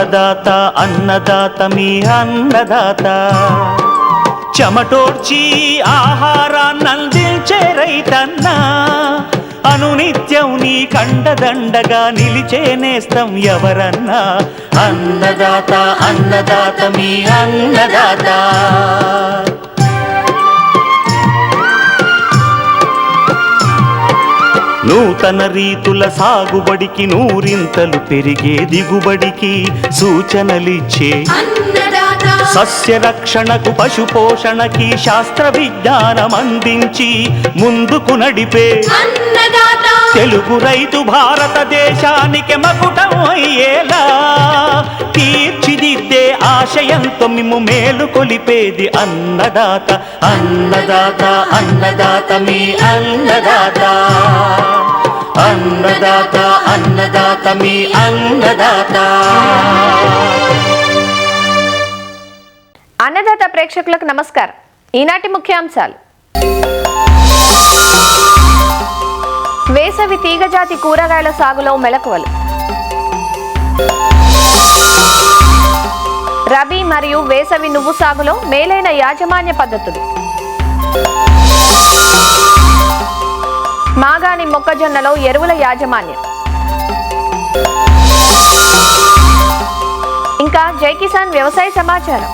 అన్నదాత అన్నదాత మీ అన్నదాత చెమటోడ్చి ఆహారాన్నందించే రైతన్న అనునిత్యం నీ కండదండగా నిలిచే నేస్తం ఎవరన్నా అన్నదాత అన్నదాత మీ అన్నదాత నూతన రీతుల సాగుబడికి నూరింతలు పెరిగే దిగుబడికి సూచనలిచ్చే సస్య రక్షణకు పశు పోషణకి శాస్త్ర విజ్ఞానం అందించి ముందుకు నడిపే తెలుగు రైతు భారతదేశానికి మకుటం అయ్యేలా తీర్చిదిద్దే ఆశయంతో మిమ్ము మేలు కొలిపేది అన్నదాత అన్నదాత అన్నదాత మీ అన్నదాత అన్నదాత అన్నదాత మీ అన్నదాత. అన్నదాత ప్రేక్షకులకు నమస్కారం. ఈనాటి ముఖ్యాంశాలు: వేసవి తీగజాతి కూరగాయల సాగులో మెలకువలు, రబీ మరియు వేసవి నువ్వు సాగులో మేలైన యాజమాన్య పద్ధతులు, మాగాణి మొక్కజొన్నలో ఎరువుల యాజమాన్యం, ఇంకా జై కిసాన్ వ్యవసాయ సమాచారం.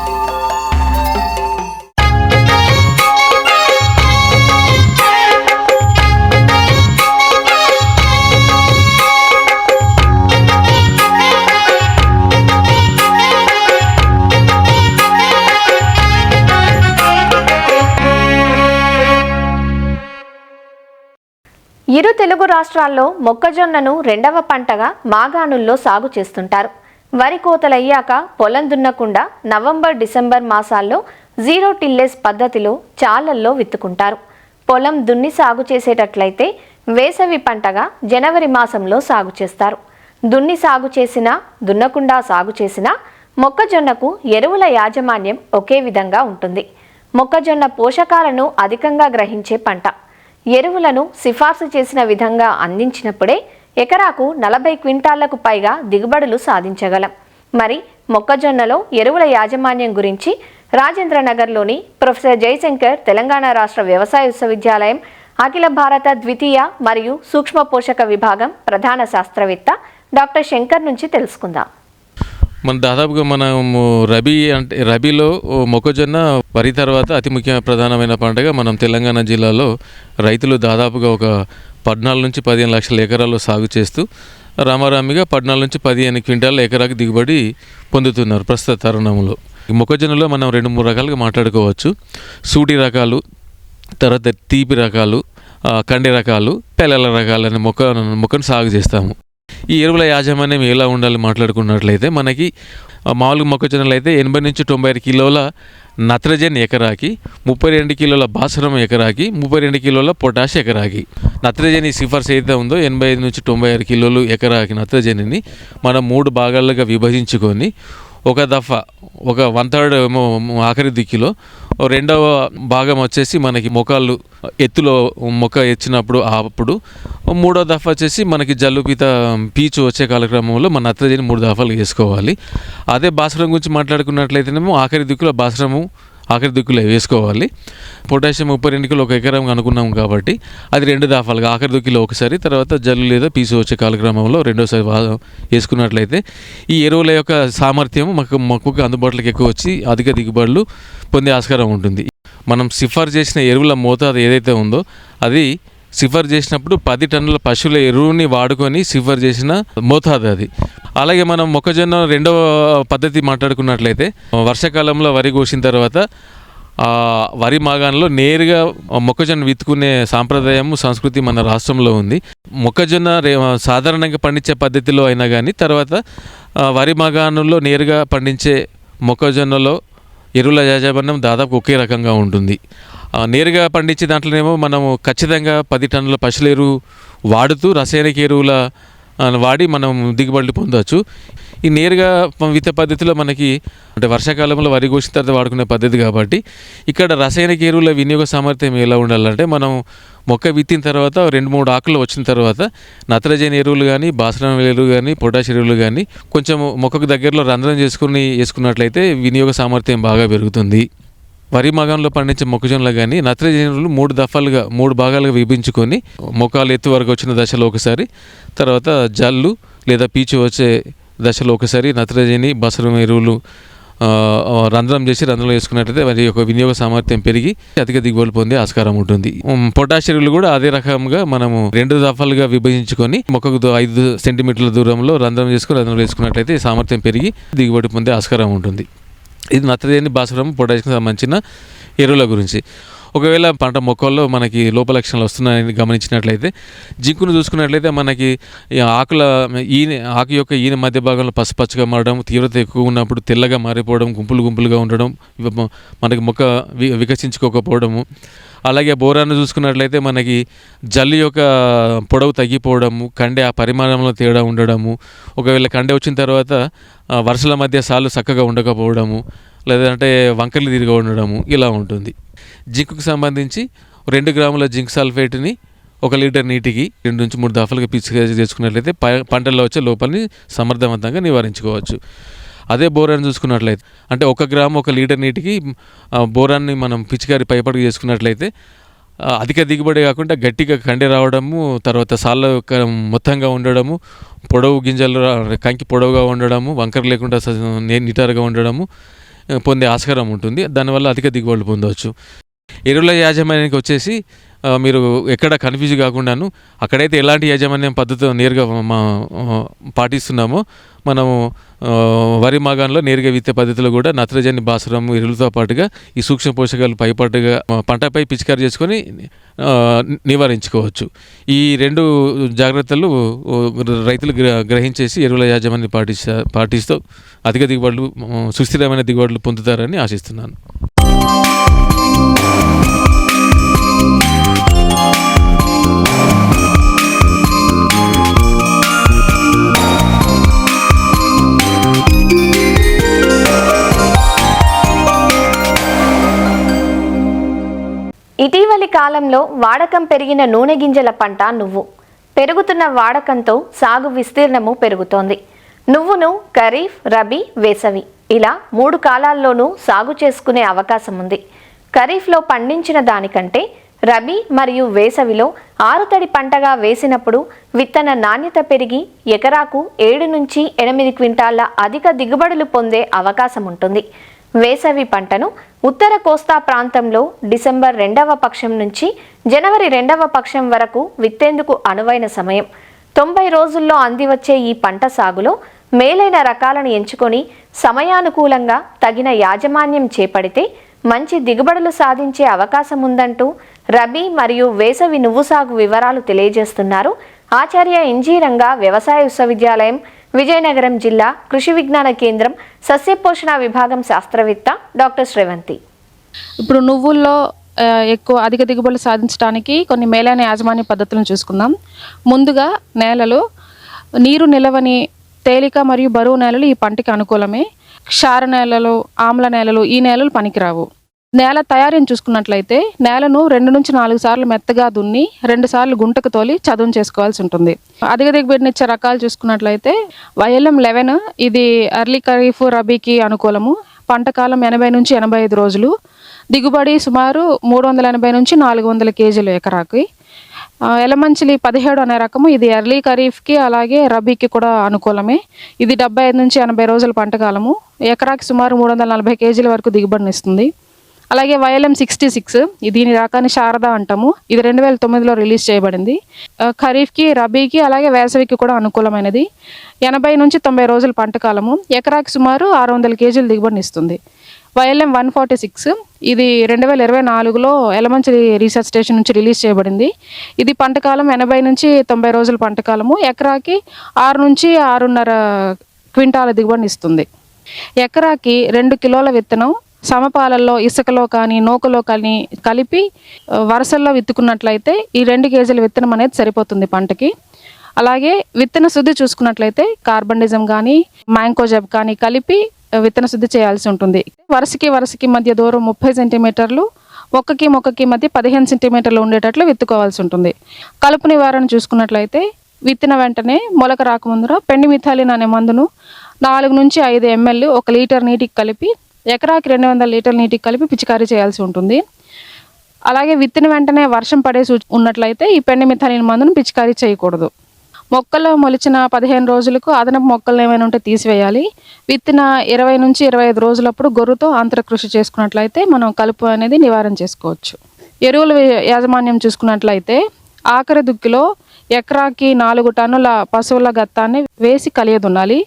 ఇరు తెలుగు రాష్ట్రాల్లో మొక్కజొన్నను రెండవ పంటగా మాగాణుల్లో సాగు చేస్తుంటారు. వరి కోతలయ్యాక పొలం దున్నకుండా నవంబర్ డిసెంబర్ మాసాల్లో జీరో టిల్లేజ్ పద్ధతిలో చాలల్లో విత్తుకుంటారు. పొలం దున్ని సాగు చేసేటట్లయితే వేసవి పంటగా జనవరి మాసంలో సాగు చేస్తారు. దున్ని సాగు చేసినా దున్నకుండా సాగు చేసినా మొక్కజొన్నకు ఎరువుల యాజమాన్యం ఒకే విధంగా ఉంటుంది. మొక్కజొన్న పోషకాలను అధికంగా గ్రహించే పంట. ఎరువులను సిఫార్సు చేసిన విధంగా అందించినప్పుడే ఎకరాకు 40 క్వింటాళ్లకు పైగా దిగుబడులు సాధించగలం. మరి మొక్కజొన్నలో ఎరువుల యాజమాన్యం గురించి రాజేంద్రనగర్లోని ప్రొఫెసర్ జయశంకర్ తెలంగాణ రాష్ట్ర వ్యవసాయ విశ్వవిద్యాలయం అఖిల భారత ద్వితీయ మరియు సూక్ష్మ పోషక విభాగం ప్రధాన శాస్త్రవేత్త డాక్టర్ శంకర్ నుంచి తెలుసుకుందాం. దాదాపుగా మనము రబీలో మొక్కజొన్న వరి తర్వాత అతి ముఖ్య ప్రధానమైన పంటగా మనం తెలంగాణ జిల్లాలో రైతులు దాదాపుగా ఒక 14 నుంచి 15 లక్షల ఎకరాల్లో సాగు చేస్తూ రామారామిగా 14 నుంచి 15 క్వింటాల ఎకరాకి దిగుబడి పొందుతున్నారు ప్రస్తుత తరుణంలో. మొక్కజొన్నలో మనం 2-3 రకాలుగా మాట్లాడుకోవచ్చు. సూటి రకాలు, తర్వాత తీపి రకాలు, కండి రకాలు, పెళ్ళల రకాలు అనే మొక్కను సాగు చేస్తాము. ఈ ఎరువుల యాజమాన్యం ఎలా ఉండాలి మాట్లాడుకున్నట్లయితే మనకి మామూలుగా మొక్కజొన్నలు అయితే 80 నుంచి 90 కిలోల నత్రజని ఎకరాకి, 32 కిలోల భాస్వరం ఎకరాకి, 32 కిలోల పొటాష్ ఎకరాకి. నత్రజని సిఫార్సు ఏదైతే ఉందో 85 నుంచి 96 కిలోలు ఎకరాకి నత్రజనిని మనం 3 భాగాలుగా విభజించుకొని ఒక దఫా ఒక 1/3 ఏమో ఆఖరి దిక్కులో, రెండవ భాగం వచ్చేసి మనకి మొక్కలు ఎత్తులో మొక్క ఎచ్చినప్పుడు అప్పుడు, మూడో దఫా వచ్చేసి మనకి జల్లుపీత పీచు వచ్చే కాలక్రమంలో మన నత్రజని 3 దఫాలు వేసుకోవాలి. అదే భాస్వరం గురించి మాట్లాడుకున్నట్లయితేనేమో ఆఖరి దిక్కులో భాస్వరము ఆఖరి దిక్కులో వేసుకోవాలి. పొటాషియం 32 కిలో ఒక ఎకరం అనుకున్నాం కాబట్టి అది 2 దఫాలుగా ఆఖరి దిక్కులో ఒకసారి, తర్వాత జల్లు లేదా పీసు వచ్చే కాలక్రమంలో రెండోసారి వేసుకున్నట్లయితే ఈ ఎరువుల యొక్క సామర్థ్యం మొక్కకు అందుబాటులోకి ఎక్కువ వచ్చి అధిక దిగుబడులు పొందే ఆస్కారం ఉంటుంది. మనం సిఫార్సు చేసిన ఎరువుల మోతాదు ఏదైతే ఉందో అది సిఫార్సు చేసినప్పుడు 10 టన్నుల పశువుల ఎరువుని వాడుకొని సిఫార్సు చేసిన మోతాదు అది. అలాగే మనం మొక్కజొన్న రెండవ పద్ధతి మాట్లాడుకున్నట్లయితే వర్షాకాలంలో వరి కోసిన తర్వాత వరి మాగాణంలో నేరుగా మొక్కజొన్న విత్తుకునే సాంప్రదాయము సంస్కృతి మన రాష్ట్రంలో ఉంది. మొక్కజొన్న సాధారణంగా పండించే పద్ధతిలో అయినా కానీ తర్వాత వరి మాగాణంలో నేరుగా పండించే మొక్కజొన్నలో ఎరువుల యాజమాన్యం దాదాపు ఒకే రకంగా ఉంటుంది. నేరుగా పండించే దాంట్లోనేమో మనము ఖచ్చితంగా 10 టన్నుల పశువుల ఎరువు వాడుతూ రసాయనిక ఎరువుల వాడి మనం దిగుబడులు పొందవచ్చు. ఈ నేరుగా విత్త పద్ధతిలో మనకి అంటే వర్షాకాలంలో వరి కోసిన తర్వాత వాడుకునే పద్ధతి కాబట్టి ఇక్కడ రసాయనిక ఎరువుల వినియోగ సామర్థ్యం ఎలా ఉండాలంటే మనం మొక్క విత్తిన తర్వాత 2-3 ఆకులు వచ్చిన తర్వాత నత్రజని ఎరువులు కానీ భాస్వరం ఎరువులు కానీ పొటాష్ ఎరువులు కానీ కొంచెం మొక్కకు దగ్గరలో రంధ్రం వేసుకున్నట్లయితే వినియోగ సామర్థ్యం బాగా పెరుగుతుంది. వరి మాగంలో పండించే మొక్కజొన్నలు కానీ నత్రజని ఎరువులు 3 భాగాలుగా విభజించుకొని మొక్కలు ఎత్తు వరకు వచ్చిన దశలో ఒకసారి, తర్వాత జల్లు లేదా పీచు వచ్చే దశలో ఒకసారి నత్రజని భాస్వరం ఎరువులు రంధ్రంలో వేసుకున్నట్లయితే వారి యొక్క వినియోగ సామర్థ్యం పెరిగి అధిక దిగుబడులు పొందే ఆస్కారం ఉంటుంది. పొటాష్ ఎరువులు కూడా అదే రకంగా మనము 2 దఫాలుగా విభజించుకొని మొక్కకు 5 సెంటీమీటర్ల దూరంలో రంధ్రంలో వేసుకున్నట్లయితే సామర్థ్యం పెరిగి దిగుబడి పొందే ఆస్కారం ఉంటుంది. ఇది నత్రజని భాస్వరం పొటాష్కి సంబంధించిన ఎరువుల గురించి. ఒకవేళ పంట మొక్కల్లో మనకి లోప లక్షణాలు వస్తున్నాయని గమనించినట్లయితే జింకును చూసుకున్నట్లయితే మనకి ఆకు యొక్క ఈనె మధ్య భాగంలో పసుపచ్చగా మారడం, తీవ్రత ఎక్కువ ఉన్నప్పుడు తెల్లగా మారిపోవడం, గుంపులుగా ఉండడం, మనకి మొక్క వికసించుకోకపోవడము. అలాగే బోరాన్ని చూసుకున్నట్లయితే మనకి జల్లు యొక్క పొడవు తగ్గిపోవడము, కండె ఆ పరిమాణంలో తేడా ఉండడము, ఒకవేళ కండె వచ్చిన తర్వాత వరుసల మధ్య సాళ్ళు చక్కగా ఉండకపోవడము, లేదంటే వంకర్లు తిరిగి ఉండడము ఇలా ఉంటుంది. జింకుకు సంబంధించి 2 గ్రాముల జింక్ సల్ఫేట్ని 1 లీటర్ నీటికి 2-3 దఫాలుగా పిచికారీ చేసుకున్నట్లయితే పంటల్లో వచ్చే లోపాలని సమర్థవంతంగా నివారించుకోవచ్చు. అదే బోరాన్ని చూసుకున్నట్లయితే అంటే 1 గ్రాము 1 లీటర్ నీటికి బోరాన్ని మనం పిచికారీ పైపడికి చేసుకున్నట్లయితే అధిక దిగుబడి కాకుండా గట్టిగా కండె రావడము, తర్వాత సాళ్ళ మొత్తంగా ఉండడము, పొడవు గింజలు కంకి పొడవుగా ఉండడము, వంకర లేకుండా నిటారుగా ఉండడము పొందే ఆస్కారం ఉంటుంది. దానివల్ల అధిక దిగుబడులు పొందవచ్చు. ఎరువుల యాజమాన్యానికి వచ్చేసి మీరు ఎక్కడ కన్ఫ్యూజ్ కాకుండాను అక్కడైతే ఎలాంటి యాజమాన్యం పద్ధతితో నేరుగా పాటిస్తున్నామో మనము వరి మాగాన్లో నేరుగా విత్తే పద్ధతిలో కూడా నత్రజని భాస్వరం ఎరువులతో పాటుగా ఈ సూక్ష్మ పోషకాలు పైపాటుగా పంటపై పిచికారీ చేసుకొని నివారించుకోవచ్చు. ఈ 2 జాగ్రత్తలు రైతులు గ్రహించేసి ఎరువుల యాజమాన్యం పాటిస్తూ అధిక దిగుబడులు సుస్థిరమైన దిగుబడులు పొందుతారని ఆశిస్తున్నాను. ఇటీవలి కాలంలో వాడకం పెరిగిన నూనె గింజల పంట నువ్వు. పెరుగుతున్న వాడకంతో సాగు విస్తీర్ణము పెరుగుతోంది. నువ్వును ఖరీఫ్, రబీ, వేసవి ఇలా 3 కాలాల్లోనూ సాగు చేసుకునే అవకాశం ఉంది. ఖరీఫ్లో పండించిన దానికంటే రబీ మరియు వేసవిలో ఆరుతడి పంటగా వేసినప్పుడు విత్తన నాణ్యత పెరిగి ఎకరాకు 7 నుంచి 8 క్వింటాళ్ల అధిక దిగుబడులు పొందే అవకాశం ఉంటుంది. వేసవి పంటను ఉత్తర కోస్తా ప్రాంతంలో డిసెంబర్ 2వ పక్షం నుంచి జనవరి 2వ పక్షం వరకు విత్తేందుకు అనువైన సమయం. 90 రోజుల్లో అందివచ్చే ఈ పంట సాగులో మేలైన రకాలను ఎంచుకొని సమయానుకూలంగా తగిన యాజమాన్యం చేపడితే మంచి దిగుబడులు సాధించే అవకాశం ఉందంటూ రబీ మరియు వేసవి నువ్వు సాగు వివరాలు తెలియజేస్తున్నారు ఆచార్య ఇంజీరంగ వ్యవసాయ విశ్వవిద్యాలయం, విజయనగరం జిల్లా కృషి విజ్ఞాన కేంద్రం సస్యపోషణ విభాగం శాస్త్రవేత్త డాక్టర్ శ్రవంతి. ఇప్పుడు నువ్వుల్లో ఎక్కువ అధిక దిగుబడులు సాధించడానికి కొన్ని మేలైన యాజమాన్య పద్ధతులను చూసుకుందాం. ముందుగా నేలలు నీరు నిలవని తేలిక మరియు బరువు నేలలు ఈ పంటకి అనుకూలమే. క్షార నేలలు, ఆమ్ల నేలలు ఈ నేలలు పనికిరావు. నేల తయారీని చూసుకున్నట్లయితే నేలను 2 నుంచి 4 సార్లు మెత్తగా దున్ని 2 సార్లు గుంటకు తోలి చదును చేసుకోవాల్సి ఉంటుంది. అధిక దిగుబడినిచ్చే రకాలు చూసుకున్నట్లయితే YLM 11 ఇది ఎర్లీ ఖరీఫ్, రబీకి అనుకూలము. పంట కాలం 80 నుంచి 85 రోజులు. దిగుబడి సుమారు 380 నుంచి 400 కేజీలు ఎకరాకి. ఎలమంచిలి 17 అనే రకము ఇది ఎర్లీ ఖరీఫ్కి అలాగే రబీకి కూడా అనుకూలమే. ఇది 75 నుంచి 80 రోజుల పంట కాలము. ఎకరాకి సుమారు 340 కేజీల వరకు దిగుబడినిస్తుంది. అలాగే YLM 66 దీని రకాన్ని శారద అంటాము. ఇది 2009లో రిలీజ్ చేయబడింది. ఖరీఫ్కి, రబీకి అలాగే వేసవికి కూడా అనుకూలమైనది. 80 నుంచి 90 రోజుల పంట కాలము. ఎకరాకి సుమారు 600 కేజీల దిగుబడినిస్తుంది. YLM 146 ఇది 2024లో ఎలమంచిలి రీసెర్చ్ స్టేషన్ నుంచి రిలీజ్ చేయబడింది. ఇది పంటకాలం 80 నుంచి 90 రోజుల పంటకాలము. ఎకరాకి 6 నుంచి 6.5 క్వింటాల దిగుబడినిస్తుంది. ఎకరాకి 2 కిలోల విత్తనం సమపాలల్లో ఇసుకలో కానీ నూకలో కానీ కలిపి వరుసల్లో విత్తుకున్నట్లయితే ఈ 2 కేజీల విత్తనం అనేది సరిపోతుంది పంటకి. అలాగే విత్తన శుద్ధి చూసుకున్నట్లయితే కార్బండిజం కానీ మ్యాంకోజెబ్ కానీ కలిపి విత్తన శుద్ధి చేయాల్సి ఉంటుంది. వరుసకి మధ్య దూరం 30 సెంటీమీటర్లు, మొక్కకి మధ్య 15 సెంటీమీటర్లు ఉండేటట్లు విత్తుకోవాల్సి ఉంటుంది. కలుపు నివారణ చూసుకున్నట్లయితే విత్తిన వెంటనే మొలక రాకముందర పెండిమిథాలిన్ అనే మందును 4 నుంచి 5 ml 1 లీటర్ నీటికి కలిపి ఎకరాకి 200 లీటర్ల నీటికి కలిపి పిచికారీ చేయాల్సి ఉంటుంది. అలాగే విత్తిన వెంటనే వర్షం పడే ఉన్నట్లయితే ఈ పెండిమిథాలిన్ మందును పిచికారీ చేయకూడదు. మొక్కలు మొలిచిన 15 రోజులకు అదనపు మొక్కలు ఏమైనా ఉంటే తీసివేయాలి. విత్తిన 20 నుంచి 25 రోజులప్పుడు గొర్రుతో అంతర కృషి చేసుకున్నట్లయితే మనం కలుపు అనేది నివారణ చేసుకోవచ్చు. ఎరువుల యాజమాన్యం చూసుకున్నట్లయితే ఆఖరి దుక్కిలో ఎకరాకి 4 టన్నుల పశువుల గత్తాన్ని వేసి కలియదున్నాలి.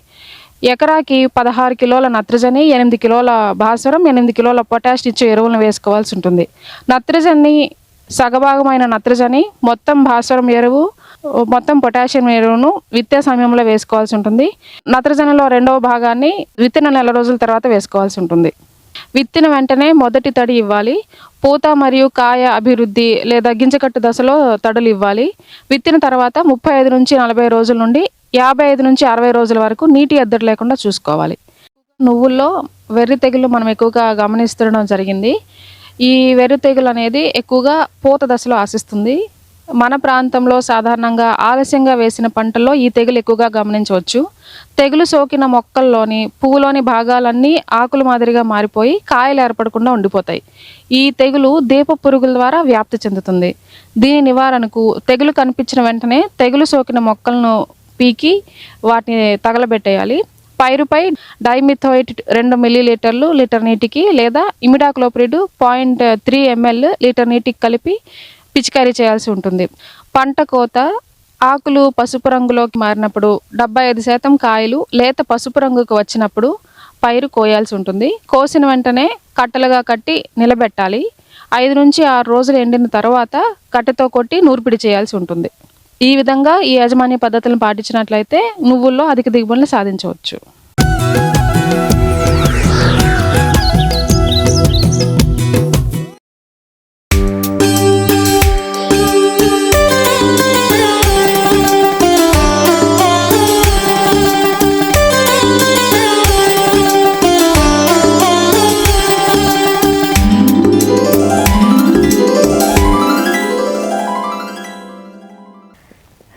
ఎకరాకి 16 కిలోల నత్రజని, 8 కిలోల భాస్వరం, 8 కిలోల పొటాష్ ఇచ్చే ఎరువులను వేసుకోవాల్సి ఉంటుంది. నత్రజని సగభాగమైన నత్రజని, మొత్తం భాస్వరం ఎరువు, మొత్తం పొటాషియం ఎరువును విత్తే సమయంలో వేసుకోవాల్సి ఉంటుంది. నత్రజనిలో 2వ భాగాన్ని విత్తిన నెల రోజుల తర్వాత వేసుకోవాల్సి ఉంటుంది. విత్తిన వెంటనే మొదటి తడి ఇవ్వాలి. పూత మరియు కాయ అభివృద్ధి లేదా గింజకట్టు దశలో తడులు ఇవ్వాలి. విత్తిన తర్వాత 35 నుంచి 40 రోజుల నుండి 55 నుంచి 60 రోజుల వరకు నీటి ఎద్దడి లేకుండా చూసుకోవాలి. నువ్వుల్లో వెర్రి తెగులు మనం ఎక్కువగా గమనిస్తుండడం జరిగింది. ఈ వెర్రి తెగులు అనేది ఎక్కువగా పూత దశలో ఆశిస్తుంది. మన ప్రాంతంలో సాధారణంగా ఆలస్యంగా వేసిన పంటల్లో ఈ తెగులు ఎక్కువగా గమనించవచ్చు. తెగులు సోకిన మొక్కల్లోని పువ్వులోని భాగాలన్నీ ఆకుల మాదిరిగా మారిపోయి కాయలు ఏర్పడకుండా ఉండిపోతాయి. ఈ తెగులు దీప పురుగుల ద్వారా వ్యాప్తి చెందుతుంది. దీని నివారణకు తెగులు కనిపించిన వెంటనే తెగులు సోకిన మొక్కలను పీకి వాటిని తగలబెట్టేయాలి. పైరుపై డైమిథోయిట్ 2 మిల్లీలీటర్లు లీటర్ నీటికి లేదా ఇమిడాక్లోప్రిడ్ 0.3 ml లీటర్ నీటికి కలిపి పిచికారీ చేయాల్సి ఉంటుంది. పంట కోత ఆకులు పసుపు రంగులోకి మారినప్పుడు 75% కాయలు లేత పసుపు రంగుకు వచ్చినప్పుడు పైరు కోయాల్సి ఉంటుంది. కోసిన వెంటనే కట్టలుగా కట్టి నిలబెట్టాలి. 5 నుంచి 6 రోజులు ఎండిన తర్వాత కట్టెతో కొట్టి నూర్పిడి చేయాల్సి ఉంటుంది. ఈ విధంగా ఈ యాజమాన్య పద్ధతులను పాటించినట్లయితే నువ్వుల్లో అధిక దిగుబడులను సాధించవచ్చు.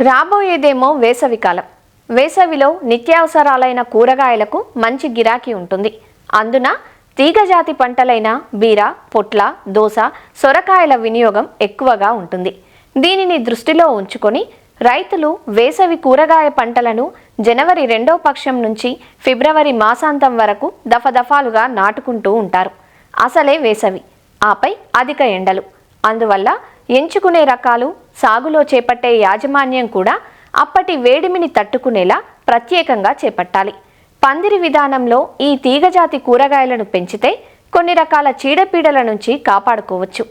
రాబోయేదేమో వేసవికాలం. వేసవిలో నిత్యావసరాలైన కూరగాయలకు మంచి గిరాకీ ఉంటుంది. అందున తీగజాతి పంటలైన బీర, పొట్ల, దోస, సొరకాయల వినియోగం ఎక్కువగా ఉంటుంది. దీనిని దృష్టిలో ఉంచుకొని రైతులు వేసవి కూరగాయ పంటలను జనవరి 2వ పక్షం నుంచి ఫిబ్రవరి మాసాంతం వరకు దఫదఫాలుగా నాటుకుంటూ ఉంటారు. అసలే వేసవి, ఆపై అధిక ఎండలు. అందువల్ల ఎంచుకునే రకాలు, సాగులో చేపట్టే యాజమాన్యం కూడా అప్పటి వేడిమిని తట్టుకునేలా ప్రత్యేకంగా చేపట్టాలి. పందిరి విధానంలో ఈ తీగజాతి కూరగాయలను పెంచితే కొన్ని రకాల చీడపీడల నుంచి కాపాడుకోవచ్చు.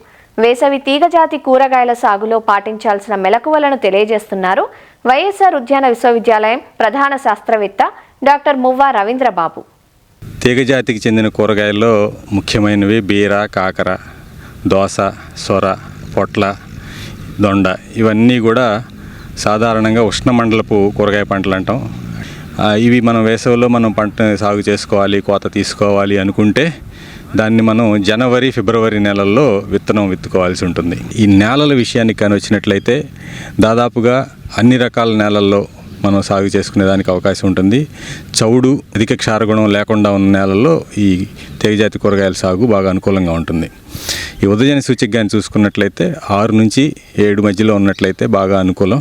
వేసవి తీగజాతి కూరగాయల సాగులో పాటించాల్సిన మెలకువలను తెలియజేస్తున్నారు వైఎస్ఆర్ ఉద్యాన విశ్వవిద్యాలయం ప్రధాన శాస్త్రవేత్త డాక్టర్ మువ్వా రవీంద్రబాబు. తీగజాతికి చెందిన కూరగాయల్లో ముఖ్యమైనవి బీర, కాకర, దోస, సొర, పొట్ల, దొండ. ఇవన్నీ కూడా సాధారణంగా ఉష్ణమండలపు కూరగాయ పంటలు అంటాం. ఇవి మనం వేసవిలో మనం పంట సాగు చేసుకోవాలి, కోత తీసుకోవాలి అనుకుంటే దాన్ని మనం జనవరి, ఫిబ్రవరి నెలల్లో విత్తుకోవాల్సి ఉంటుంది. ఈ నేలల విషయానికి కానీ వచ్చినట్లయితే దాదాపుగా అన్ని రకాల నేలల్లో మనం సాగు చేసుకునే దానికి అవకాశం ఉంటుంది. చౌడు, అధిక క్షారగుణం లేకుండా ఉన్న నేలల్లో ఈ తీగజాతి కూరగాయల సాగు బాగా అనుకూలంగా ఉంటుంది. ఈ ఉదజని సూచిక కానీ చూసుకున్నట్లయితే 6 నుంచి 7 మధ్యలో ఉన్నట్లయితే బాగా అనుకూలం.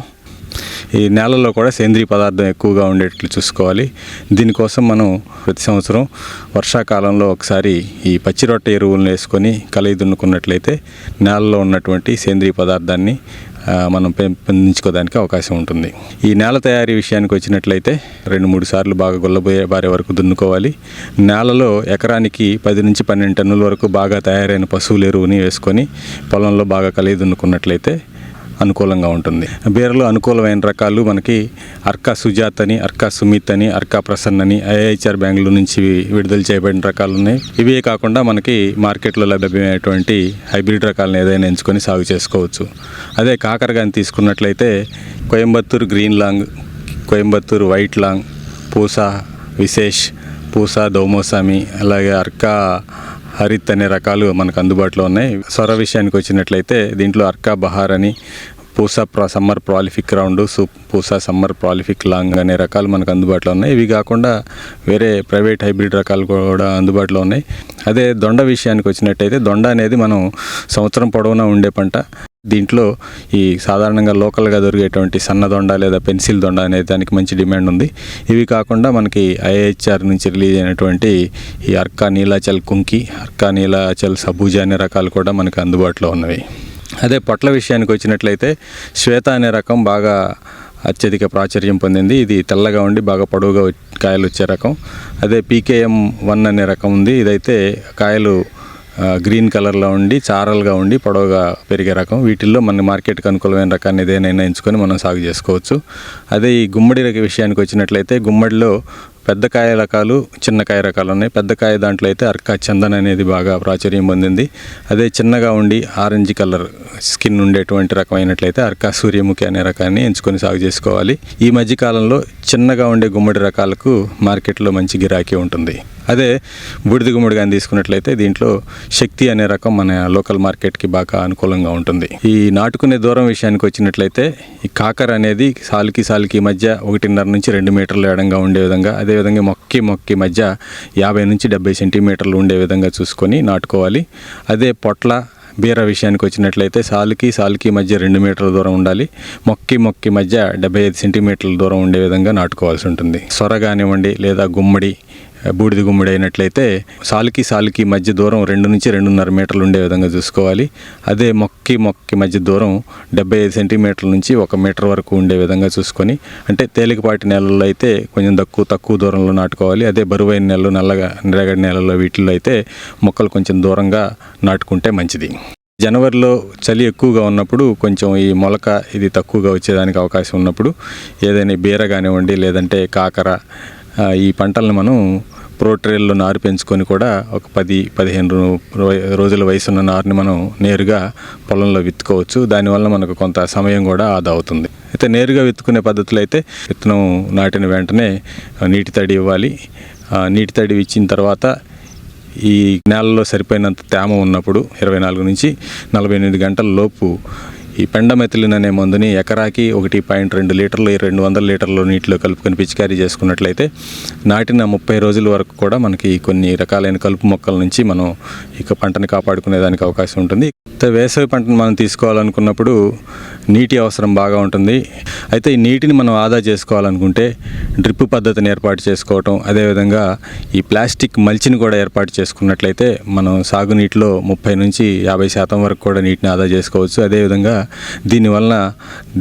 ఈ నేలలో కూడా సేంద్రీయ పదార్థం ఎక్కువగా ఉండేట్లు చూసుకోవాలి. దీనికోసం మనం ప్రతి సంవత్సరం వర్షాకాలంలో ఒకసారి ఈ పచ్చిరొట్ట ఎరువులను వేసుకొని కలయి దున్నుకున్నట్లయితే నేలలో ఉన్నటువంటి సేంద్రీయ పదార్థాన్ని మనం పెంపొందించుకోవడానికి అవకాశం ఉంటుంది. ఈ నేల తయారీ విషయానికి వచ్చినట్లయితే 2-3 సార్లు బాగా బారే వరకు దున్నుకోవాలి. నేలలో ఎకరానికి 10 నుంచి 12 టన్నుల వరకు బాగా తయారైన పశువుల ఎరువుని వేసుకొని పొలంలో బాగా కలయి దున్నుకున్నట్లయితే అనుకూలంగా ఉంటుంది. బీరలో అనుకూలమైన రకాలు మనకి అర్కా సుజాత్ అని, అర్కా సుమిత్ అని, అర్కా ప్రసన్న అని ఐఐహెచ్ఆర్ బెంగళూరు నుంచి విడుదల చేయబడిన రకాలు ఉన్నాయి. ఇవే కాకుండా మనకి మార్కెట్లో లభ్యమైనటువంటి హైబ్రిడ్ రకాలను ఏదైనా ఎంచుకొని సాగు చేసుకోవచ్చు. అదే కాకర కానీ తీసుకున్నట్లయితే Coimbatore green long, Coimbatore white long, Pusa Vishesh, Pusa Do Mausami, అలాగే అర్కా హరిత్ అనే రకాలు మనకు అందుబాటులో ఉన్నాయి. సొర విషయానికి వచ్చినట్లయితే దీంట్లో అర్కా బహార్ అని, Pusa summer prolific round, Pusa summer prolific long అనే రకాలు మనకు అందుబాటులో ఉన్నాయి. ఇవి కాకుండా వేరే ప్రైవేట్ హైబ్రిడ్ రకాలు కూడా అందుబాటులో ఉన్నాయి. అదే దొండ విషయానికి వచ్చినట్టయితే దొండ అనేది మనం సంవత్సరం పొడవునా ఉండే పంట. దీంట్లో ఈ సాధారణంగా లోకల్గా దొరికేటువంటి సన్న దొండ లేదా పెన్సిల్ దొండ అనే దానికి మంచి డిమాండ్ ఉంది. ఇవి కాకుండా మనకి ఐఐహెచ్ఆర్ నుంచి రిలీజ్ అయినటువంటి ఈ అర్కా నీలాచల్ కుంకి, అర్కా నీలాచల్ సబూజా అనే రకాలు కూడా మనకు అందుబాటులో ఉన్నవి. అదే పొట్ల విషయానికి వచ్చినట్లయితే శ్వేత అనే రకం బాగా అత్యధిక ప్రాచుర్యం పొందింది. ఇది తెల్లగా ఉండి బాగా పొడవుగా కాయలు వచ్చే రకం. అదే PKM1 అనే రకం ఉంది. ఇదైతే కాయలు గ్రీన్ కలర్లో ఉండి చారలుగా ఉండి పొడవుగా పెరిగే రకం. వీటిల్లో మన మార్కెట్కి అనుకూలమైన రకాన్ని ఏదైనా ఎంచుకొని మనం సాగు చేసుకోవచ్చు. అదే ఈ గుమ్మడి విషయానికి వచ్చినట్లయితే గుమ్మడిలో పెద్ద కాయ రకాలు, చిన్న కాయ రకాలు ఉన్నాయి. పెద్ద కాయ దాంట్లో అయితే అర్కా చందన్ అనేది బాగా ప్రాచుర్యం పొందింది. అదే చిన్నగా ఉండి ఆరెంజ్ కలర్ స్కిన్ ఉండేటువంటి రకమైనట్లయితే అర్కా సూర్యముఖి అనే రకాన్ని ఎంచుకొని సాగు చేసుకోవాలి. ఈ మధ్యకాలంలో చిన్నగా ఉండే గుమ్మడి రకాలకు మార్కెట్లో మంచి గిరాకీ ఉంటుంది. అదే బూడిద గుమ్మడి కానీ తీసుకున్నట్లయితే దీంట్లో శక్తి అనే రకం మన లోకల్ మార్కెట్కి బాగా అనుకూలంగా ఉంటుంది. ఈ నాటుకునే దూరం విషయానికి వచ్చినట్లయితే ఈ కాకర అనేది సాలుకి మధ్య 1.5 నుంచి 2 మీటర్ల ఎడంగా ఉండే విధంగా, అదేవిధంగా మొక్కి మధ్య 50 నుంచి 70 సెంటీమీటర్లు ఉండే విధంగా చూసుకొని నాటుకోవాలి. అదే పొట్ల బీర విషయానికి వచ్చినట్లయితే సాలుకి మధ్య 2 మీటర్ల దూరం ఉండాలి. మొక్కి మధ్య 75 సెంటీమీటర్ల దూరం ఉండే విధంగా నాటుకోవాల్సి ఉంటుంది. సొర కానివ్వండి లేదా గుమ్మడి, బూడిద గుమ్మడి అయినట్లయితే సాలుకి మధ్య దూరం 2 నుంచి 2.5 మీటర్లు ఉండే విధంగా చూసుకోవాలి. అదే మొక్కి మధ్య దూరం 75 సెంటీమీటర్ల నుంచి 1 మీటర్ వరకు ఉండే విధంగా చూసుకొని, అంటే తేలికపాటి నేలల్లో అయితే కొంచెం తక్కువ దూరంలో నాటుకోవాలి. అదే బరువైన నేలలు, నల్లగా రేగడి నేలల్లో వీటిల్లో అయితే మొక్కలు కొంచెం దూరంగా నాటుకుంటే మంచిది. జనవరిలో చలి ఎక్కువగా ఉన్నప్పుడు కొంచెం ఈ మొలక ఇది తక్కువగా వచ్చేదానికి అవకాశం ఉన్నప్పుడు ఏదైనా బీర కానివ్వండి లేదంటే కాకర ఈ పంటలను మనం ప్రోట్రేల్లో నారు పెంచుకొని కూడా ఒక 10-15 రోజుల వయసున్న నారుని మనం నేరుగా పొలంలో విత్తుకోవచ్చు. దానివల్ల మనకు కొంత సమయం కూడా ఆదా అవుతుంది. అయితే నేరుగా విత్తుకునే పద్ధతులు అయితే విత్తనం నాటిన వెంటనే నీటి తడి ఇవ్వాలి. నీటి తడి ఇచ్చిన తర్వాత ఈ నేలలో సరిపోయినంత తేమ ఉన్నప్పుడు 24 నుంచి 48 గంటల లోపు ఈ పెండమెథిలిన్ అనే మందుని ఎకరాకి 1.2 లీటర్లు 200 లీటర్ల నీటిలో కలుపుకొని పిచికారీ చేసుకున్నట్లయితే నాటిన 30 రోజుల వరకు కూడా మనకి కొన్ని రకాలైన కలుపు మొక్కల నుంచి మనం ఇక పంటని కాపాడుకునేదానికి అవకాశం ఉంటుంది. వేసవి పంటను మనం తీసుకోవాలనుకున్నప్పుడు నీటి అవసరం బాగా ఉంటుంది. అయితే ఈ నీటిని మనం ఆదా చేసుకోవాలనుకుంటే డ్రిప్ పద్ధతిని ఏర్పాటు చేసుకోవటం, అదేవిధంగా ఈ ప్లాస్టిక్ మల్చిని కూడా ఏర్పాటు చేసుకున్నట్లయితే మనం సాగునీటిలో 30 నుంచి 50% వరకు కూడా నీటిని ఆదా చేసుకోవచ్చు. అదేవిధంగా దీనివల్ల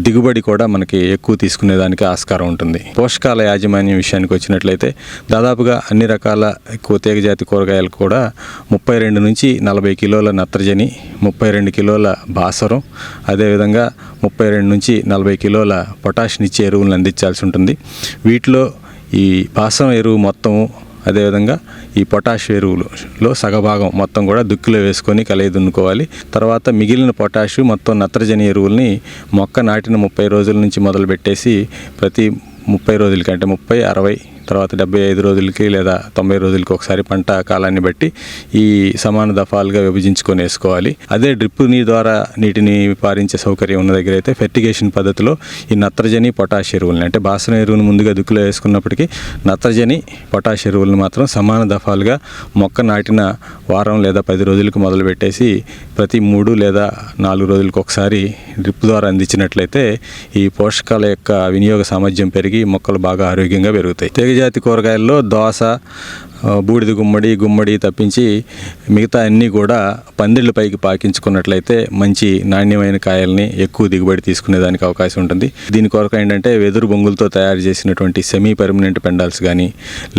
దిగుబడి కూడా మనకి ఎక్కువ తీసుకునేదానికి ఆస్కారం ఉంటుంది. పోషకాల యాజమాన్యం విషయానికి వచ్చినట్లయితే దాదాపుగా అన్ని రకాల ఎక్కువ తీగజాతి కూరగాయలు కూడా 32 నుంచి 40 కిలోల నత్రజని, 32 కిలోల భాస్వరం, అదేవిధంగా 32 నుంచి 40 కిలోల పొటాషినిచ్చే ఎరువులను అందించాల్సి ఉంటుంది. వీటిలో ఈ భాస్వరం ఎరువు మొత్తము, అదేవిధంగా ఈ పొటాష్ ఎరువులో సగభాగం మొత్తం కూడా దుక్కిలో వేసుకొని కలయి దున్నుకోవాలి. తర్వాత మిగిలిన పొటాషు మొత్తం నత్రజని ఎరువుల్ని మొక్క నాటిన 30 రోజుల నుంచి మొదలు పెట్టేసి ప్రతి 30 రోజులకి, అంటే 30, 60, తర్వాత 75 రోజులకి లేదా 90 రోజులకి ఒకసారి పంట కాలాన్ని బట్టి ఈ సమాన దఫాలుగా విభజించుకొని వేసుకోవాలి. అదే డ్రిప్ ద్వారా నీటిని పారించే సౌకర్యం ఉన్న దగ్గర అయితే ఫెర్టిగేషన్ పద్ధతిలో ఈ నత్రజని పొటాష్ ఎరువులని, అంటే భాస్వరం ఎరువును ముందుగా దుక్కులో వేసుకున్నప్పటికీ నత్రజని పొటాష్ ఎరువులను మాత్రం సమాన దఫాలుగా మొక్క నాటిన వారం లేదా 10 రోజులకు మొదలు పెట్టేసి ప్రతి 3 లేదా 4 రోజులకు ఒకసారి డ్రిప్ ద్వారా అందించినట్లయితే ఈ పోషకాల యొక్క వినియోగ సామర్థ్యం పెరిగి మొక్కలు బాగా ఆరోగ్యంగా పెరుగుతాయి. తీగజాతి కూరగాయల్లో దోస, బూడిద గుమ్మడి తప్పించి మిగతా అన్నీ కూడా పందిళ్ళ పైకి పాకించుకున్నట్లయితే మంచి నాణ్యమైన కాయల్ని ఎక్కువ దిగుబడి తీసుకునేదానికి అవకాశం ఉంటుంది. దీని కొరకు ఏంటంటే వెదురు బొంగులతో తయారు చేసినటువంటి సెమీ పర్మనెంట్ పెండాల్స్ కానీ,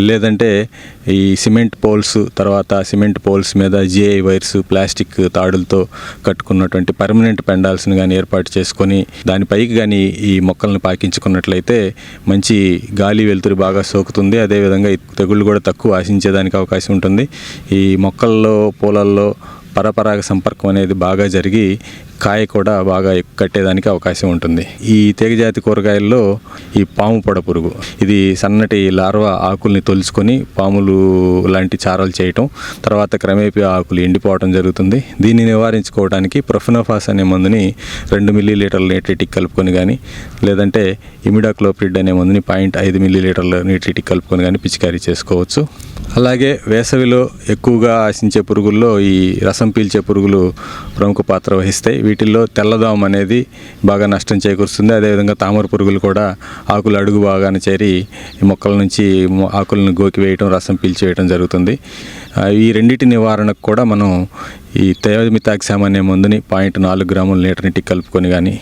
లేదంటే ఈ సిమెంట్ పోల్స్ మీద జిఐ వైర్స్ ప్లాస్టిక్ తాడులతో కట్టుకున్నటువంటి పర్మనెంట్ పెండాల్స్ని కానీ ఏర్పాటు చేసుకొని దానిపైకి కానీ ఈ మొక్కలను పాకించుకున్నట్లయితే మంచి గాలి వెలుతురు బాగా సోకుతుంది. అదేవిధంగా తెగుళ్ళు కూడా తక్కువ ఆశించేదానికి అవకాశం ఉంటుంది. ఈ మొక్కల్లో పూలల్లో పరపరాగ సంపర్కం అనేది బాగా జరిగి కాయ కూడా బాగా కట్టేదానికి అవకాశం ఉంటుంది. ఈ తీగజాతి కూరగాయల్లో ఈ పాము పొడ పురుగు, ఇది సన్నటి లార్వా ఆకుల్ని తొలుచుకొని పాములు లాంటి చారలు చేయటం, తర్వాత క్రమేపీ ఆకులు ఎండిపోవడం జరుగుతుంది. దీన్ని నివారించుకోవడానికి ప్రొఫెనోఫాస్ అనే మందుని 2 మిల్లీలీటర్ల నీట్రిటిక్ కలుపుకొని కానీ, లేదంటే ఇమిడాక్లోప్రిడ్ అనే మందుని 0.5 మిల్లీలీటర్ల నీట్రిటిక్ కలుపుకొని కానీ పిచికారీ చేసుకోవచ్చు. అలాగే వేసవిలో ఎక్కువగా ఆశించే పురుగుల్లో ఈ రసం పీల్చే పురుగులు ప్రముఖ పాత్ర వహిస్తాయి. వీటిల్లో తెల్లదోమ అనేది బాగా నష్టం చేకూరుస్తుంది. అదేవిధంగా తామర పురుగులు కూడా ఆకులు అడుగు భాగాన చేరి ఈ మొక్కల నుంచి ఆకులను గోకివేయటం, రసం పీల్చివేయటం జరుగుతుంది. ఈ రెండింటి నివారణకు కూడా మనం ఈ థయోమిథాక్సామ్ అనే మందుని 0.4 గ్రాముల లీటర్ నీటికి కలుపుకొని కానీ,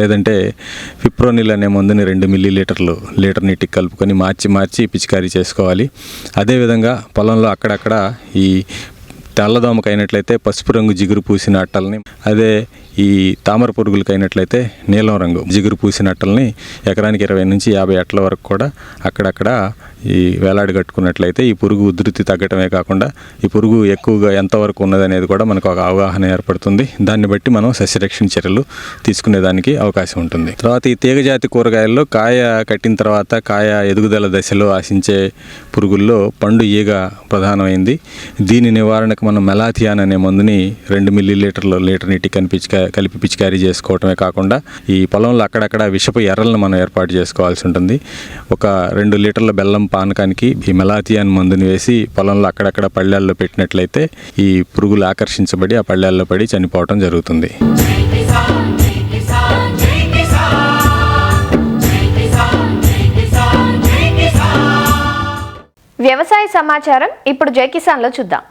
లేదంటే ఫిప్రోనిల్ అనే మందుని 2 మిల్లీలీటర్లు లీటర్ నీటికి కలుపుకొని మార్చి పిచికారీ చేసుకోవాలి. అదేవిధంగా పొలంలో అక్కడక్కడ ఈ తెల్లదోమకు అయినట్లయితే పసుపు రంగు జిగురు పూసిన అట్టల్ని, అదే ఈ తామర పురుగులకు అయినట్లయితే నీలం రంగు జిగురు పూసిన అట్టల్ని ఎకరానికి 20 నుంచి 50 అట్టల వరకు కూడా అక్కడక్కడ ఈ వేలాడి కట్టుకున్నట్లయితే ఈ పురుగు ఉధృతి తగ్గటమే కాకుండా ఈ పురుగు ఎక్కువగా ఎంతవరకు ఉన్నదనేది కూడా మనకు ఒక అవగాహన ఏర్పడుతుంది. దాన్ని బట్టి మనం సస్యరక్షణ చర్యలు తీసుకునేదానికి అవకాశం ఉంటుంది. తర్వాత ఈ తీగజాతి కూరగాయల్లో కాయ కట్టిన తర్వాత కాయ ఎదుగుదల దశలో ఆశించే పురుగుల్లో పండు ఈగ ప్రధానమైంది. దీని నివారణకు మనం మెలాథియాన్ అనే మందుని 2 మిల్లీలీటర్ల లీటర్ నీటికి కలిపి పిచికారీ చేసుకోవటమే కాకుండా ఈ పొలంలో అక్కడక్కడ విషపు ఎర్రలను మనం ఏర్పాటు చేసుకోవాల్సి ఉంటుంది. ఒక 2 లీటర్ల బెల్లం పానకానికి ఈ మెలాథియాన్ మందుని వేసి పొలంలో అక్కడక్కడ పళ్ళాల్లో పెట్టినట్లయితే ఈ పురుగులు ఆకర్షించబడి ఆ పళ్ళాల్లో పడి చనిపోవటం జరుగుతుంది. వ్యవసాయ సమాచారం ఇప్పుడు జై కిసాన్లో చూద్దాం.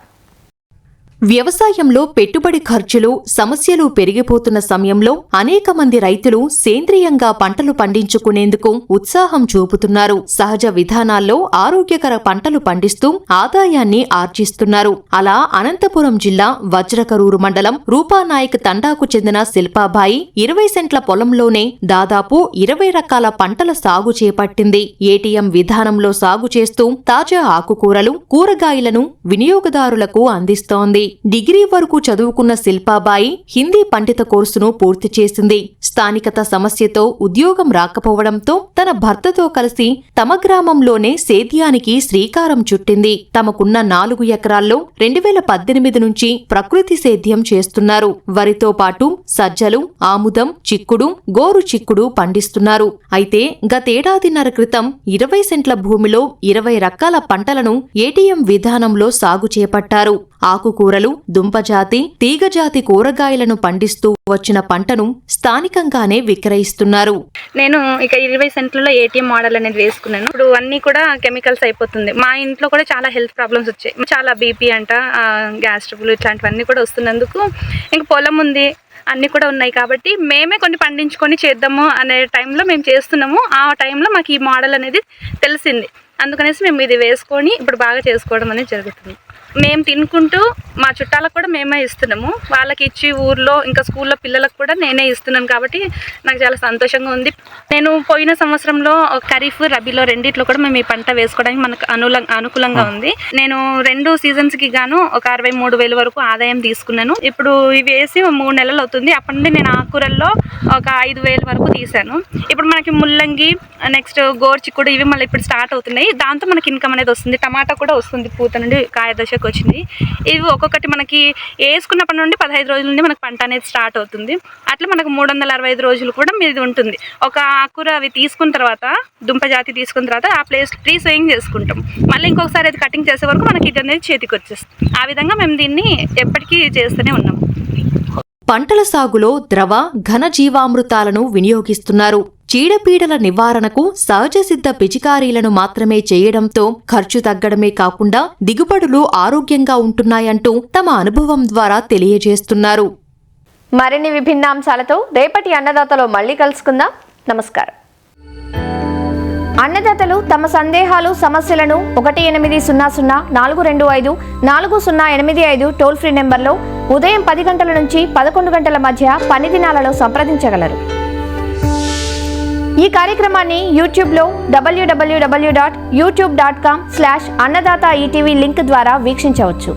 వ్యవసాయంలో పెట్టుబడి ఖర్చులు, సమస్యలు పెరిగిపోతున్న సమయంలో అనేక మంది రైతులు సేంద్రియంగా పంటలు పండించుకునేందుకు ఉత్సాహం చూపుతున్నారు. సహజ విధానాల్లో ఆరోగ్యకర పంటలు పండిస్తూ ఆదాయాన్ని ఆర్జిస్తున్నారు. అలా అనంతపురం జిల్లా వజ్రకరూరు మండలం రూపానాయక్ తండాకు చెందిన శిల్పాబాయి 20 సెంట్ల పొలంలోనే దాదాపు 20 రకాల పంటల సాగు చేపట్టింది. ఏటీఎం విధానంలో సాగు చేస్తూ తాజా ఆకుకూరలు, కూరగాయలను వినియోగదారులకు అందిస్తోంది. డిగ్రీ వరకు చదువుకున్న శిల్పాబాయి హిందీ పండిత కోర్సును పూర్తి చేసింది. స్థానికత సమస్యతో ఉద్యోగం రాకపోవడంతో తన భర్తతో కలిసి తమ గ్రామంలోనే సేద్యానికి శ్రీకారం చుట్టింది. తమకున్న 4 ఎకరాల్లో 2018 నుంచి ప్రకృతి సేద్యం చేస్తున్నారు. వరితో పాటు సజ్జలు, ఆముదం, చిక్కుడు, గోరు చిక్కుడు పండిస్తున్నారు. అయితే గతేడాదిన్నర క్రితం 20 సెంట్ల భూమిలో 20 రకాల పంటలను ఏటీఎం విధానంలో సాగు చేపట్టారు. ఆకుకూరలు, దుంపజాతి, తీగజాతి కూరగాయలను పండిస్తూ వచ్చిన పంటను స్థానికంగానే విక్రయిస్తున్నారు. నేను ఇక 20 సెంట్లలో ఏటీఎం మోడల్ అనేది వేసుకున్నాను. ఇప్పుడు అన్ని కూడా కెమికల్స్ అయిపోతుంది. మా ఇంట్లో కూడా చాలా హెల్త్ ప్రాబ్లమ్స్ వచ్చాయి. చాలా బీపీ అంట, గ్యాస్ ట్రబుల్ ఇట్లాంటివన్నీ కూడా వస్తున్నందుకు ఇంక పొలం ఉంది, అన్నీ కూడా ఉన్నాయి కాబట్టి మేమే కొన్ని పండించుకొని చేద్దాము అనే టైంలో మేము చేస్తున్నాము. ఆ టైంలో మాకు ఈ మోడల్ అనేది తెలిసింది. అందుకనేసి మేము ఇది వేసుకొని ఇప్పుడు బాగా చేసుకోవడం అనేది జరుగుతుంది. మేము తినుకుంటూ మా చుట్టాలకు కూడా మేమే ఇస్తున్నాము. వాళ్ళకి ఇచ్చి ఊర్లో ఇంకా స్కూల్లో పిల్లలకు కూడా నేనే ఇస్తున్నాను కాబట్టి నాకు చాలా సంతోషంగా ఉంది. నేను పోయిన సంవత్సరంలో ఖరీఫ్, రబీలో రెండిట్లో కూడా మేము ఈ పంట వేసుకోవడానికి మనకు అనుకూలంగా ఉంది. నేను 2 సీజన్స్కి గాను ఒక 63,000 వరకు ఆదాయం తీసుకున్నాను. ఇప్పుడు ఇవి వేసి 3 నెలలు అవుతుంది. అప్పటి నుండి నేను ఆకుకూరల్లో ఒక 5,000 వరకు తీశాను. ఇప్పుడు మనకి ముల్లంగి, నెక్స్ట్ గోర్చిక్కుడు ఇవి మళ్ళీ ఇప్పుడు స్టార్ట్ అవుతున్నాయి. దాంతో మనకి ఇన్కమ్ అనేది వస్తుంది. టమాటా కూడా వస్తుంది, పూత నుండి కాయ దశకు వచ్చింది. ఇవి ఒక్కొక్కటి మనకి వేసుకున్నప్పటి నుండి 15 రోజుల నుండి మనకు పంట అనేది స్టార్ట్ అవుతుంది. అట్లా మనకు 365 రోజులు కూడా మీది ఉంటుంది. ఒక ఆకుకూర అవి తీసుకున్న తర్వాత, దుంప జాతి తీసుకున్న తర్వాత ఆ ప్లేస్ ట్రీ సోయింగ్ చేసుకుంటాం. మళ్ళీ ఇంకొకసారి అది కటింగ్ చేసే వరకు మనకి ఇది అనేది చేతికి వచ్చేస్తుంది. ఆ విధంగా మేము దీన్ని ఎప్పటికీ చేస్తూనే ఉన్నాం. పంటల సాగులో ద్రవ, ఘన జీవామృతాలను వినియోగిస్తున్నారు. చీడపీడల నివారణకు సహజ సిద్ధ పిచికారీలను మాత్రమే చేయడంతో ఖర్చు తగ్గడమే కాకుండా దిగుబడులు ఆరోగ్యంగా ఉంటున్నాయంటూ తమ అనుభవం ద్వారా తెలియజేస్తున్నారు. మరిన్ని విభిన్న అంశాలతో రేపటి అన్నదాతలో మళ్ళీ కలుసుకుందాం. నమస్కారం. అన్నదాతలు తమ సందేహాలు సమస్యలను 1800-425-4085 టోల్ ఫ్రీ నెంబర్లో ఉదయం 10 గంటల నుంచి 11 గంటల మధ్య పని దినాలలో సంప్రదించగలరు. ఈ కార్యక్రమాన్ని యూట్యూబ్లో www.youtube.com/annadata ETV లింక్ ద్వారా వీక్షించవచ్చు.